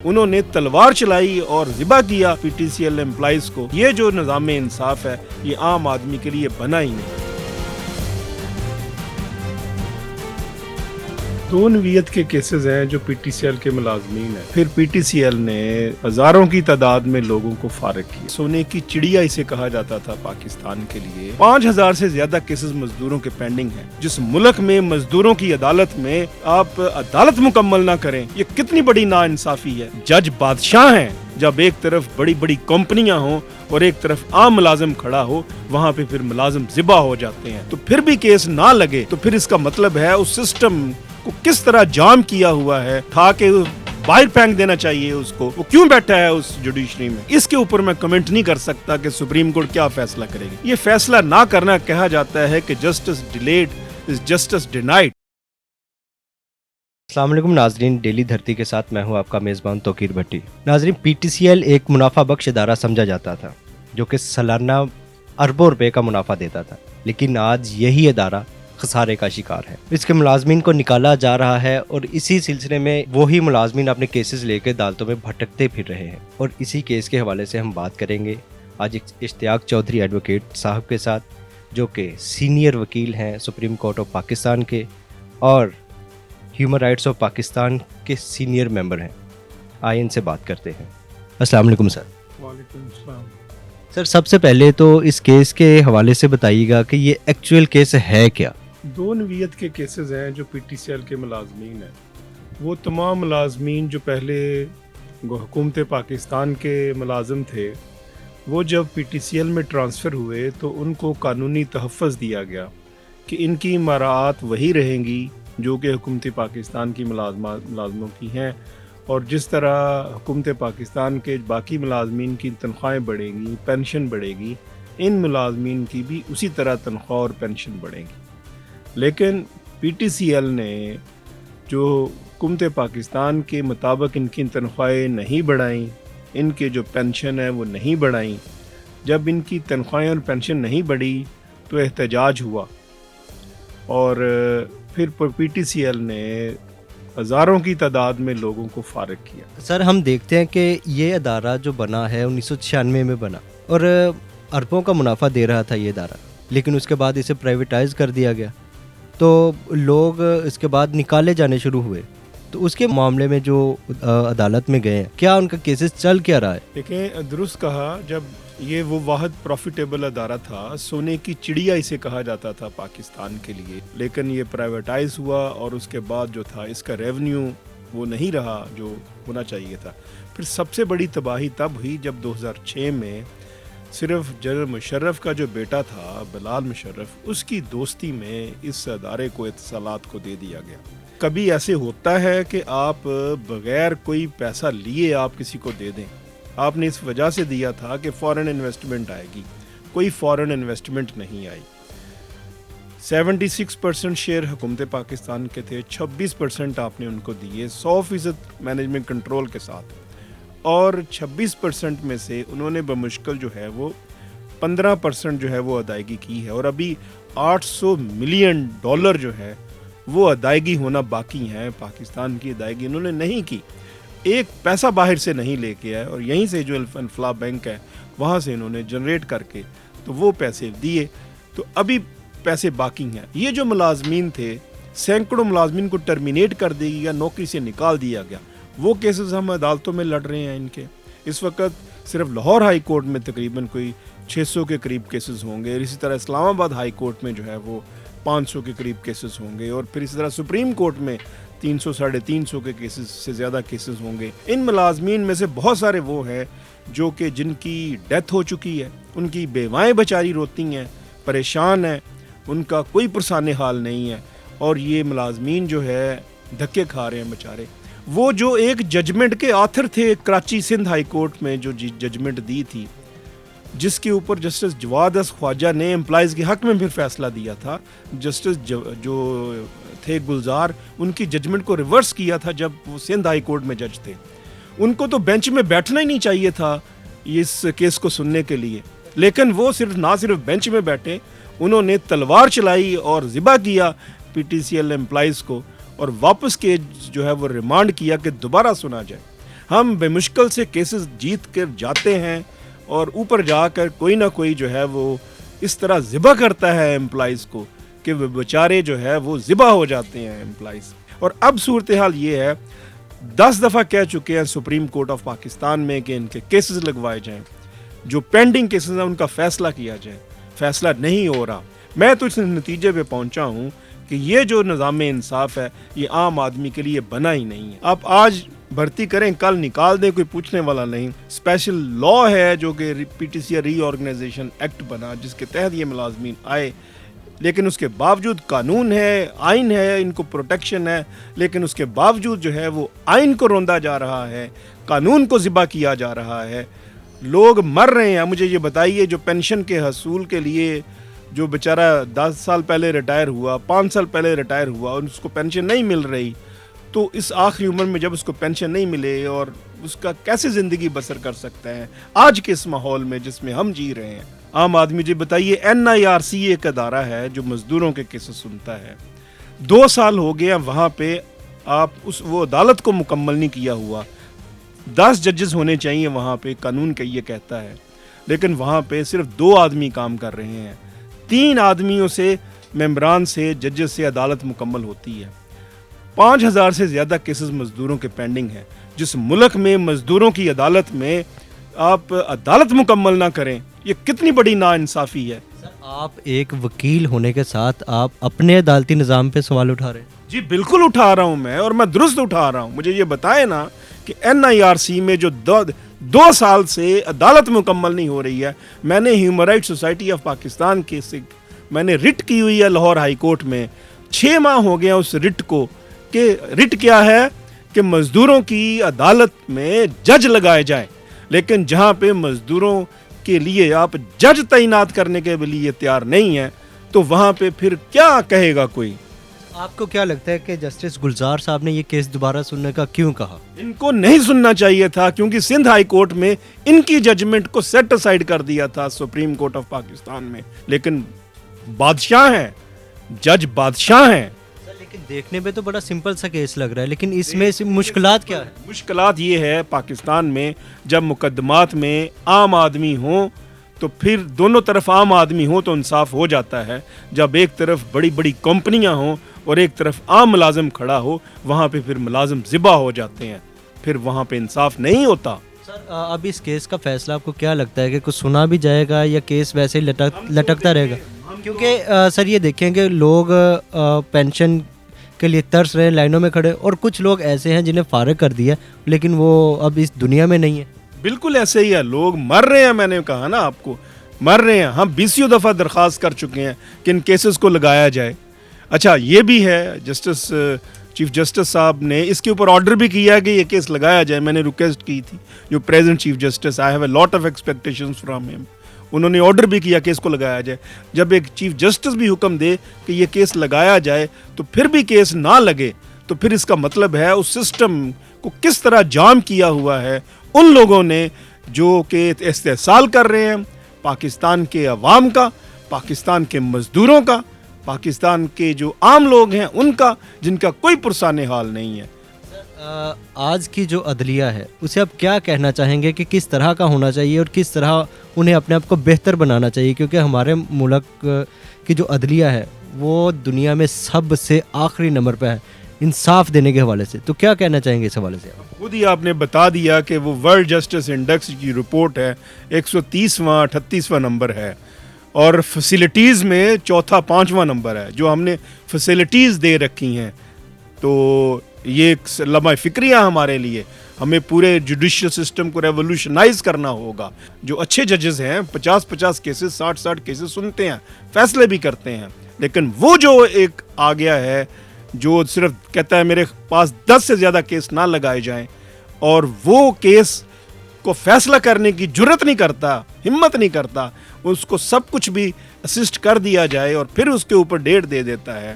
انہوں نے تلوار چلائی اور ذبح کیا P T C L employees کو۔ یہ جو نظام انصاف ہے یہ عام آدمی کے لیے بنا ہی نہیں۔ دو نوعیت کے کیسز ہیں جو پی ٹی سی ایل کے ملازمین ہیں۔ پھر پی ٹی سی ایل نے ہزاروں کی تعداد میں لوگوں کو فارغ کیا۔ سونے کی چڑیا اسے کہا جاتا تھا پاکستان کے لیے۔ 5000 سے زیادہ کیسز مزدوروں کے پینڈنگ ہیں۔ جس ملک میں مزدوروں کی عدالت میں آپ عدالت مکمل نہ کریں، یہ کتنی بڑی ناانصافی ہے۔ جج بادشاہ ہیں۔ جب ایک طرف بڑی بڑی کمپنیاں ہوں اور ایک طرف عام ملازم کھڑا ہو، وہاں پہ پھر ملازم ذبح ہو جاتے ہیں، تو پھر بھی کیس نہ لگے تو پھر اس کا مطلب ہے اس سسٹم کو کس طرح جام کیا ہوا ہے، تھا کہ باہر پھینک دینا چاہیے اس کو۔ وہ کیوں بیٹھا ہے اس جوڈیشری میں؟ اس کے اوپر میں کمنٹ نہیں کر سکتا کہ سپریم کورٹ کیا فیصلہ کرے گی۔ یہ فیصلہ نہ کرنا کہا جاتا ہے کہ justice delayed is justice denied. السلام علیکم ناظرین، ڈیلی دھرتی کے ساتھ میں ہوں آپ کا میزبان توقیر بھٹی۔ ناظرین، پی ٹی سی ایل ایک منافع بخش ادارہ سمجھا جاتا تھا جو کہ سالانہ اربوں روپے کا منافع دیتا تھا، لیکن آج یہی ادارہ خسارے کا شکار ہے۔ اس کے ملازمین کو نکالا جا رہا ہے اور اسی سلسلے میں وہی ملازمین اپنے کیسز لے کے عدالتوں میں بھٹکتے پھر رہے ہیں، اور اسی کیس کے حوالے سے ہم بات کریں گے آج اشتیاق چودھری ایڈوکیٹ صاحب کے ساتھ، جو کہ سینئر وکیل ہیں سپریم کورٹ آف پاکستان کے اور ہیومن رائٹس آف پاکستان کے سینئر ممبر ہیں۔ آئے ان سے بات کرتے ہیں۔ السلام علیکم سر۔ وعلیکم السلام۔ سر، سب سے پہلے تو اس کیس کے حوالے سے بتائیے گا کہ یہ ایکچوئل کیس ہے کیا؟ دو نوعیت کے کیسز ہیں جو پی ٹی سی ایل کے ملازمین ہیں۔ وہ تمام ملازمین جو پہلے حکومت پاکستان کے ملازم تھے، وہ جب پی ٹی سی ایل میں ٹرانسفر ہوئے تو ان کو قانونی تحفظ دیا گیا کہ ان کی مراعات وہی رہیں گی جو کہ حکومت پاکستان کی ملازموں کی ہیں، اور جس طرح حکومت پاکستان کے باقی ملازمین کی تنخواہیں بڑھیں گی، پینشن بڑھے گی، ان ملازمین کی بھی اسی طرح تنخواہ اور پینشن بڑھیں گی۔ لیکن پی ٹی سی ایل نے جو حکومت پاکستان کے مطابق ان کی تنخواہیں نہیں بڑھائیں، ان کے جو پینشن ہے وہ نہیں بڑھائیں۔ جب ان کی تنخواہیں اور پینشن نہیں بڑھی تو احتجاج ہوا، اور پھر پی ٹی سی ایل نے ہزاروں کی تعداد میں لوگوں کو فارغ کیا۔ سر، ہم دیکھتے ہیں کہ یہ ادارہ جو بنا ہے 1996 میں بنا، اور اربوں کا منافع دے رہا تھا یہ ادارہ، لیکن اس کے بعد اسے پرائیویٹائز کر دیا گیا، تو لوگ اس کے بعد نکالے جانے شروع ہوئے۔ تو اس کے معاملے میں جو عدالت میں گئے ہیں، کیا ان کا کیسز چل کیا رہا ہے؟ دیکھیں، درست کہا، جب یہ وہ واحد پروفیٹیبل ادارہ تھا، سونے کی چڑیا اسے کہا جاتا تھا پاکستان کے لیے، لیکن یہ پرائیویٹائز ہوا اور اس کے بعد جو تھا اس کا ریونیو وہ نہیں رہا جو ہونا چاہیے تھا۔ پھر سب سے بڑی تباہی تب ہوئی جب 2006 میں صرف جنرل مشرف کا جو بیٹا تھا بلال مشرف، اس کی دوستی میں اس ادارے کو اتصالات کو دے دیا گیا۔ کبھی ایسے ہوتا ہے کہ آپ بغیر کوئی پیسہ لیے آپ کسی کو دے دیں۔ آپ نے اس وجہ سے دیا تھا کہ فورن انویسٹمنٹ آئے گی، کوئی فورن انویسٹمنٹ نہیں آئی۔ 76% شیئر حکومت پاکستان کے تھے، 26% آپ نے ان کو دیے 100% مینجمنٹ کنٹرول کے ساتھ، اور 26% میں سے انہوں نے بمشکل جو ہے وہ 15% جو ہے وہ ادائیگی کی ہے، اور ابھی $800 ملین جو ہے وہ ادائیگی ہونا باقی ہیں۔ پاکستان کی ادائیگی انہوں نے نہیں کی، ایک پیسہ باہر سے نہیں لے کے آئے، اور یہیں سے جو انفلا بینک ہے وہاں سے انہوں نے جنریٹ کر کے تو وہ پیسے دیے، تو ابھی پیسے باقی ہیں۔ یہ جو ملازمین تھے، سینکڑوں ملازمین کو ٹرمینیٹ کر دیا گیا، نوکری سے نکال دیا گیا، وہ کیسز ہم عدالتوں میں لڑ رہے ہیں ان کے۔ اس وقت صرف لاہور ہائی کورٹ میں تقریباً کوئی 600 کے قریب کیسز ہوں گے، اسی طرح اسلام آباد ہائی کورٹ میں جو ہے وہ 500 کے قریب کیسز ہوں گے، اور پھر اسی طرح سپریم کورٹ میں 300 ساڑھے 300 کے کیسز سے زیادہ کیسز ہوں گے۔ ان ملازمین میں سے بہت سارے وہ ہیں جو کہ جن کی ڈیتھ ہو چکی ہے، ان کی بیوائیں بیچاری روتی ہیں، پریشان ہیں، ان کا کوئی پرسان حال نہیں ہے، اور یہ ملازمین جو ہے دھکے کھا رہے ہیں بیچارے۔ وہ جو ایک ججمنٹ کے آتھر تھے کراچی سندھ ہائی کورٹ میں، جو ججمنٹ دی تھی، جس کے اوپر جسٹس جواد اس خواجہ نے امپلائیز کے حق میں پھر فیصلہ دیا تھا، جسٹس جو تھے گلزار، ان کی ججمنٹ کو ریورس کیا تھا جب وہ سندھ ہائی کورٹ میں جج تھے۔ ان کو تو بینچ میں بیٹھنا ہی نہیں چاہیے تھا اس کیس کو سننے کے لیے، لیکن وہ نہ صرف بینچ میں بیٹھے، انہوں نے تلوار چلائی اور ذبح کیا P T C L employees کو، اور واپس کے جو ہے وہ ریمانڈ کیا کہ دوبارہ سنا جائے۔ ہم بے مشکل سے کیسز جیت کر جاتے ہیں اور اوپر جا کر کوئی نہ کوئی جو ہے وہ اس طرح ذبح کرتا ہے امپلائیز کو کہ وہ بیچارے جو ہے وہ ذبح ہو جاتے ہیں امپلائیز. اور اب صورتحال یہ ہے 10 دفعہ کہہ چکے ہیں سپریم کورٹ آف پاکستان میں کہ ان کے کیسز لگوائے جائیں, جو پینڈنگ کیسز ہیں ان کا فیصلہ کیا جائے, فیصلہ نہیں ہو رہا. میں تو اس نتیجے پہ پہنچا ہوں کہ یہ جو نظام انصاف ہے یہ عام آدمی کے لیے بنا ہی نہیں ہے. آپ آج بھرتی کریں کل نکال دیں, کوئی پوچھنے والا نہیں. اسپیشل لا ہے جو کہ پی ٹی سی ری آرگنائزیشن ایکٹ بنا جس کے تحت یہ ملازمین آئے, لیکن اس کے باوجود قانون ہے, آئین ہے, ان کو پروٹیکشن ہے, لیکن اس کے باوجود جو ہے وہ آئین کو روندا جا رہا ہے, قانون کو ذبح کیا جا رہا ہے. لوگ مر رہے ہیں. مجھے یہ بتائیے جو پینشن کے حصول کے لیے جو بیچارہ 10 سال پہلے ریٹائر ہوا, 5 سال پہلے ریٹائر ہوا اور اس کو پینشن نہیں مل رہی, تو اس آخری عمر میں جب اس کو پینشن نہیں ملے اور اس کا کیسے زندگی بسر کر سکتا ہے آج کے اس ماحول میں جس میں ہم جی رہے ہیں. عام آدمی جی بتائیے, NIRC ایک ادارہ ہے جو مزدوروں کے کیسز سنتا ہے. 2 سال ہو گیا وہاں پہ آپ وہ عدالت کو مکمل نہیں کیا ہوا. 10 ججز ہونے چاہیے وہاں پہ, قانون کا یہ کہتا ہے, لیکن وہاں پہ صرف 2 آدمی کام کر رہے ہیں. 3 آدمیوں سے, ممبران سے, ججز سے عدالت مکمل ہوتی ہے. 5000 سے زیادہ کیسز مزدوروں کے پینڈنگ ہیں. جس ملک میں مزدوروں کی عدالت میں آپ عدالت مکمل نہ کریں, یہ کتنی بڑی ناانصافی ہے. آپ ایک وکیل ہونے کے ساتھ آپ اپنے عدالتی نظام پہ سوال اٹھا رہے ہیں. جی بالکل اٹھا رہا ہوں میں, اور میں درست اٹھا رہا ہوں. مجھے یہ بتائیں نا کہ NIRC میں جو 2 سال سے عدالت مکمل نہیں ہو رہی ہے. میں نے human right society of Pakistan کے سے میں نے رٹ کی ہوئی ہے لاہور ہائی کورٹ میں. 6 ماہ ہو گیا اس رٹ کو, کہ رٹ کیا ہے کہ مزدوروں کی عدالت میں جج لگائے جائیں, لیکن جہاں پہ مزدوروں کے لیے آپ جج تعینات کرنے کے لیے تیار نہیں ہیں تو وہاں پہ پھر کیا کہے گا کوئی. آپ کو کیا لگتا ہے کہ جسٹس گلزار صاحب نے یہ کیس دوبارہ سننے کا کیوں کہا؟ ان کو نہیں سننا چاہیے تھا, کیونکہ سندھ ہائی کورٹ میں ان کی ججمنٹ کو سیٹ اسائیڈ کر دیا تھا سپریم کورٹ آف پاکستان میں. لیکن بادشاہ ہیں, جج بادشاہ ہیں. لیکن دیکھنے میں تو بڑا سمپل سا کیس لگ رہا ہے, لیکن اس میں مشکلات کیا ہے؟ مشکلات یہ ہے پاکستان میں جب مقدمات میں عام آدمی ہوں تو پھر دونوں طرف عام آدمی ہوں تو انصاف ہو جاتا ہے. جب ایک طرف بڑی بڑی کمپنیاں ہوں اور ایک طرف عام ملازم کھڑا ہو, وہاں پہ پھر ملازم ذبح ہو جاتے ہیں, پھر وہاں پہ انصاف نہیں ہوتا. سر اب اس کیس کا فیصلہ آپ کو کیا لگتا ہے کہ کچھ سنا بھی جائے گا یا کیس ویسے ہی لٹکتا رہے گا؟ کیونکہ سر یہ دیکھیں کہ لوگ پینشن کے لیے ترس رہے ہیں, لائنوں میں کھڑے, اور کچھ لوگ ایسے ہیں جنہیں فارغ کر دیا لیکن وہ اب اس دنیا میں نہیں ہے. بالکل ایسے ہی ہے, لوگ مر رہے ہیں. میں نے کہا نا آپ کو, مر رہے ہیں. ہم 20 دفعہ درخواست کر چکے ہیں کہ ان کیسز کو لگایا جائے. اچھا یہ بھی ہے, چیف جسٹس صاحب نے اس کے اوپر آرڈر بھی کیا کہ یہ کیس لگایا جائے. میں نے ریکویسٹ کی تھی جو present chief justice, I have a lot of expectations from ہم, انہوں نے آرڈر بھی کیا کہ اس کو لگایا جائے. جب ایک چیف جسٹس بھی حکم دے کہ یہ کیس لگایا جائے تو پھر بھی کیس نہ لگے, تو پھر اس کا مطلب ہے اس سسٹم کو کس طرح جام کیا ہوا ہے ان لوگوں نے جو کہ استحصال کر رہے ہیں پاکستان کے عوام کا, پاکستان کے مزدوروں کا, پاکستان کے جو عام لوگ ہیں ان کا, جن کا کوئی پرسان حال نہیں ہے. آج کی جو عدلیہ ہے اسے آپ کیا کہنا چاہیں گے کہ کس طرح کا ہونا چاہیے اور کس طرح انہیں اپنے آپ کو بہتر بنانا چاہیے؟ کیونکہ ہمارے ملک کی جو عدلیہ ہے وہ دنیا میں سب سے آخری نمبر پہ ہے انصاف دینے کے حوالے سے. تو کیا کہنا چاہیں گے اس حوالے سے؟ خود ہی آپ نے بتا دیا کہ وہ ورلڈ جسٹس انڈیکس کی رپورٹ ہے 130واں 38واں نمبر ہے, اور فیسلٹیز میں 4تھا 5واں نمبر ہے جو ہم نے فیسلٹیز دے رکھی ہیں. تو یہ ایک لمحہ فکریہ ہمارے لیے. ہمیں پورے جوڈیشل سسٹم کو ریولوشنائز کرنا ہوگا. جو اچھے ججز ہیں 50 کیسز 60 کیسز سنتے ہیں, فیصلے بھی کرتے ہیں, لیکن وہ جو ایک آ گیا ہے جو صرف کہتا ہے میرے پاس 10 سے زیادہ کیس نہ لگائے جائیں, اور وہ کیس کو فیصلہ کرنے کی جرت نہیں کرتا, ہمت نہیں کرتا, اس کو سب کچھ بھی اسسٹ کر دیا جائے اور پھر اس کے اوپر ڈیٹ دے دیتا ہے.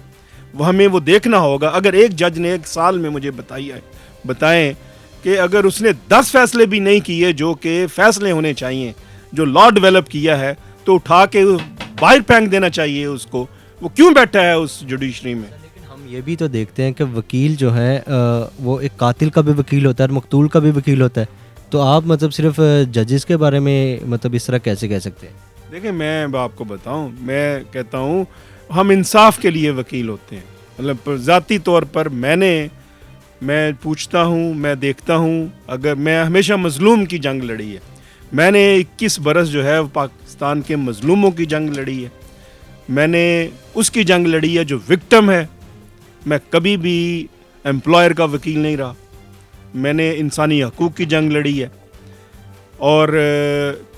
وہ ہمیں وہ دیکھنا ہوگا. اگر ایک جج نے ایک سال میں مجھے بتائیں کہ اگر اس نے 10 فیصلے بھی نہیں کیے جو کہ فیصلے ہونے چاہیے, جو لا ڈیولپ کیا ہے, تو اٹھا کے باہر پھینک دینا چاہیے اس کو. وہ کیوں بیٹھا ہے اس جوڈیشری میں؟ لیکن ہم یہ بھی تو دیکھتے ہیں کہ وکیل جو ہے وہ ایک قاتل کا بھی وکیل ہوتا ہے اور مقتول کا بھی وکیل ہوتا ہے، تو آپ مطلب صرف ججز کے بارے میں مطلب اس طرح کیسے کہہ سکتے ہیں؟ دیکھیں میں آپ کو بتاؤں، میں کہتا ہوں ہم انصاف کے لیے وکیل ہوتے ہیں. مطلب ذاتی طور پر میں پوچھتا ہوں، میں دیکھتا ہوں، اگر میں ہمیشہ مظلوم کی جنگ لڑی ہے. میں نے 21 برس جو ہے پاکستان کے مظلوموں کی جنگ لڑی ہے. میں نے اس کی جنگ لڑی ہے جو وکٹم ہے. میں کبھی بھی امپلائر کا وکیل نہیں رہا. میں نے انسانی حقوق کی جنگ لڑی ہے، اور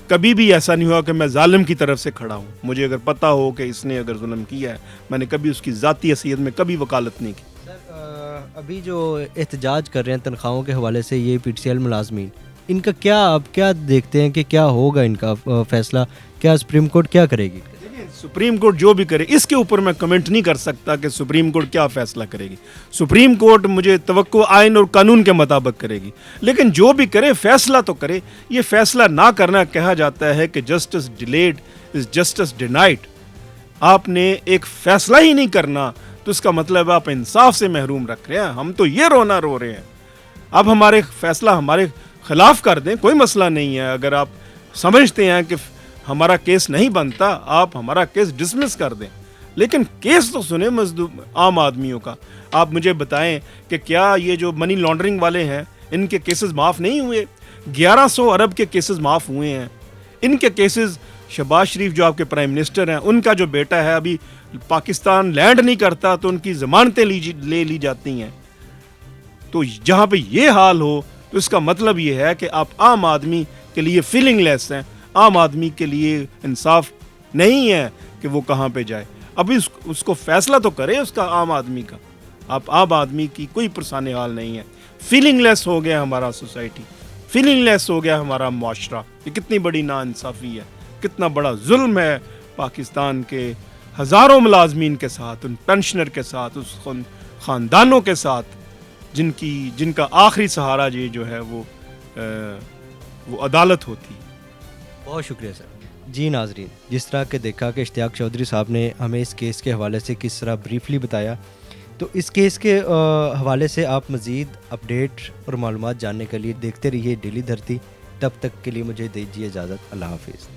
کبھی بھی ایسا نہیں ہوا کہ میں ظالم کی طرف سے کھڑا ہوں. مجھے اگر پتہ ہو کہ اس نے اگر ظلم کیا ہے، میں نے کبھی اس کی ذاتی حیثیت میں کبھی وکالت نہیں کی. سر ابھی جو احتجاج کر رہے ہیں تنخواہوں کے حوالے سے یہ پی ٹی سی ایل ملازمین، ان کا کیا آپ کیا دیکھتے ہیں کہ کیا ہوگا ان کا فیصلہ؟ کیا سپریم کورٹ کیا کرے گی؟ سپریم کورٹ جو بھی کرے اس کے اوپر میں کمنٹ نہیں کر سکتا کہ سپریم کورٹ کیا فیصلہ کرے گی. سپریم کورٹ مجھے توقع آئین اور قانون کے مطابق کرے گی، لیکن جو بھی کرے فیصلہ تو کرے. یہ فیصلہ نہ کرنا، کہا جاتا ہے کہ justice delayed is justice denied. آپ نے ایک فیصلہ ہی نہیں کرنا تو اس کا مطلب آپ انصاف سے محروم رکھ رہے ہیں. ہم تو یہ رونا رو رہے ہیں. اب ہمارے فیصلہ ہمارے خلاف کر دیں، کوئی مسئلہ نہیں ہے. اگر آپ سمجھتے ہیں کہ ہمارا کیس نہیں بنتا، آپ ہمارا کیس ڈسمس کر دیں، لیکن کیس تو سنیں عام آدمیوں کا. آپ مجھے بتائیں کہ کیا یہ جو منی لانڈرنگ والے ہیں ان کے کیسز معاف نہیں ہوئے؟ 1100 ارب کے کیسز معاف ہوئے ہیں. ان کے کیسز، شہباز شریف جو آپ کے پرائم منسٹر ہیں، ان کا جو بیٹا ہے ابھی پاکستان لینڈ نہیں کرتا تو ان کی ضمانتیں لے لی جاتی ہیں. تو جہاں پہ یہ حال ہو تو اس کا مطلب یہ ہے کہ آپ عام آدمی کے لیے فیلنگ لیس ہیں. عام آدمی کے لیے انصاف نہیں ہے کہ وہ کہاں پہ جائے. ابھی اس کو فیصلہ تو کرے اس کا عام آدمی کا. آپ عام آدمی کی کوئی پرسان حال نہیں ہے. فیلنگ لیس ہو گیا ہمارا سوسائٹی، فیلنگ لیس ہو گیا ہمارا معاشرہ. یہ کتنی بڑی ناانصافی ہے، کتنا بڑا ظلم ہے پاکستان کے ہزاروں ملازمین کے ساتھ، ان پینشنر کے ساتھ، اس خاندانوں کے ساتھ جن کا آخری سہارا یہ جو ہے وہ عدالت ہوتی. بہت شکریہ سر. جی ناظرین، جس طرح کہ دیکھا کہ اشتیاق چودھری صاحب نے ہمیں اس کیس کے حوالے سے کس طرح بریفلی بتایا، تو اس کیس کے حوالے سے آپ مزید اپڈیٹ اور معلومات جاننے کے لیے دیکھتے رہیے ڈیلی دھرتی. تب تک کے لیے مجھے دیجیے اجازت. اللہ حافظ.